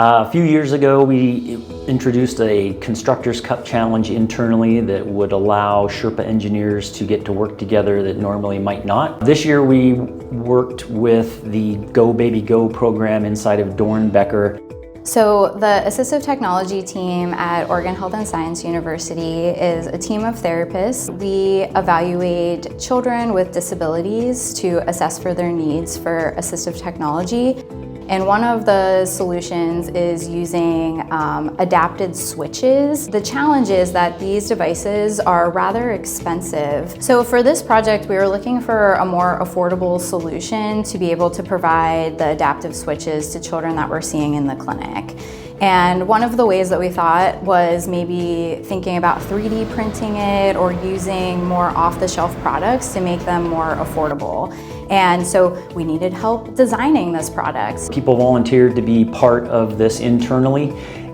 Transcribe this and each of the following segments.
A few years ago, we introduced a Constructor's Cup Challenge internally that would allow Sherpa engineers to get to work together that normally might not. This year, we worked with the Go Baby Go program inside of Doernbecher. So the Assistive Technology team at Oregon Health and Science University is a team of therapists. We evaluate children with disabilities to assess for their needs for assistive technology. And one of the solutions is using adapted switches. The challenge is that these devices are rather expensive. So for this project, we were looking for a more affordable solution to be able to provide the adaptive switches to children that we're seeing in the clinic. And one of the ways that we thought was maybe thinking about 3D printing it or using more off-the-shelf products to make them more affordable. And so we needed help designing this product. People volunteered to be part of this internally,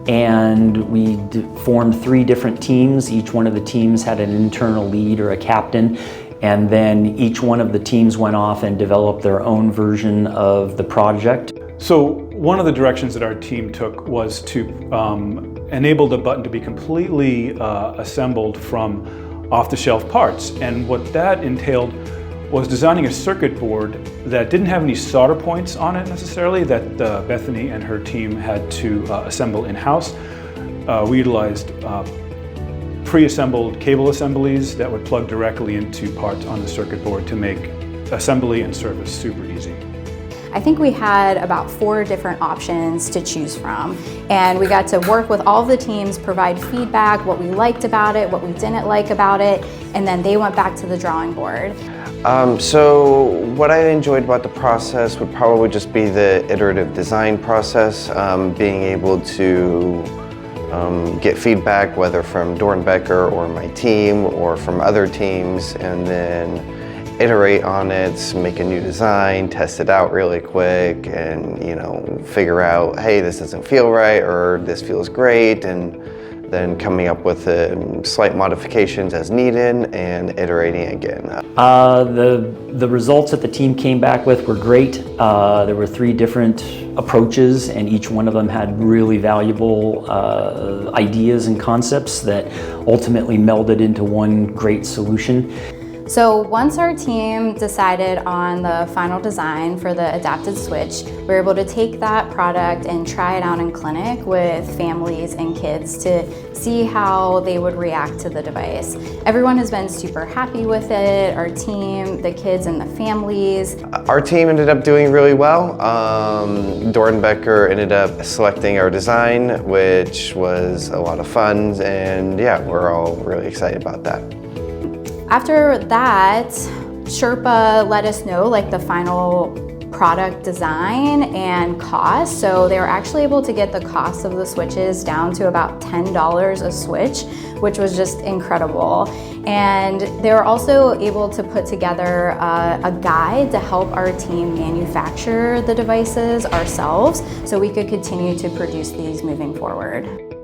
and we formed 3 different teams. Each one of the teams had an internal lead or a captain, and then each one of the teams went off and developed their own version of the project. So one of the directions that our team took was to enable the button to be completely assembled from off-the-shelf parts. And what that entailed was designing a circuit board that didn't have any solder points on it necessarily, that Bethany and her team had to assemble in-house. We utilized pre-assembled cable assemblies that would plug directly into parts on the circuit board to make assembly and service super easy. I think we had about 4 different options to choose from, and we got to work with all of the teams, provide feedback, what we liked about it, what we didn't like about it, and then they went back to the drawing board. So what I enjoyed about the process would probably just be the iterative design process, being able to get feedback, whether from Doernbecher or my team or from other teams, and then iterate on it, make a new design, test it out really quick, and figure out, hey, this doesn't feel right, or this feels great, and then coming up with slight modifications as needed and iterating again. The results that the team came back with were great. There were 3 different approaches, and each one of them had really valuable ideas and concepts that ultimately melded into one great solution. So once our team decided on the final design for the adapted switch, we were able to take that product and try it out in clinic with families and kids to see how they would react to the device. Everyone has been super happy with it, our team, the kids and the families. Our team ended up doing really well. Doernbecher ended up selecting our design, which was a lot of fun, and yeah, we're all really excited about that. After that, Sherpa let us know the final product design and cost. So they were actually able to get the cost of the switches down to about $10 a switch, which was just incredible. And they were also able to put together a guide to help our team manufacture the devices ourselves so we could continue to produce these moving forward.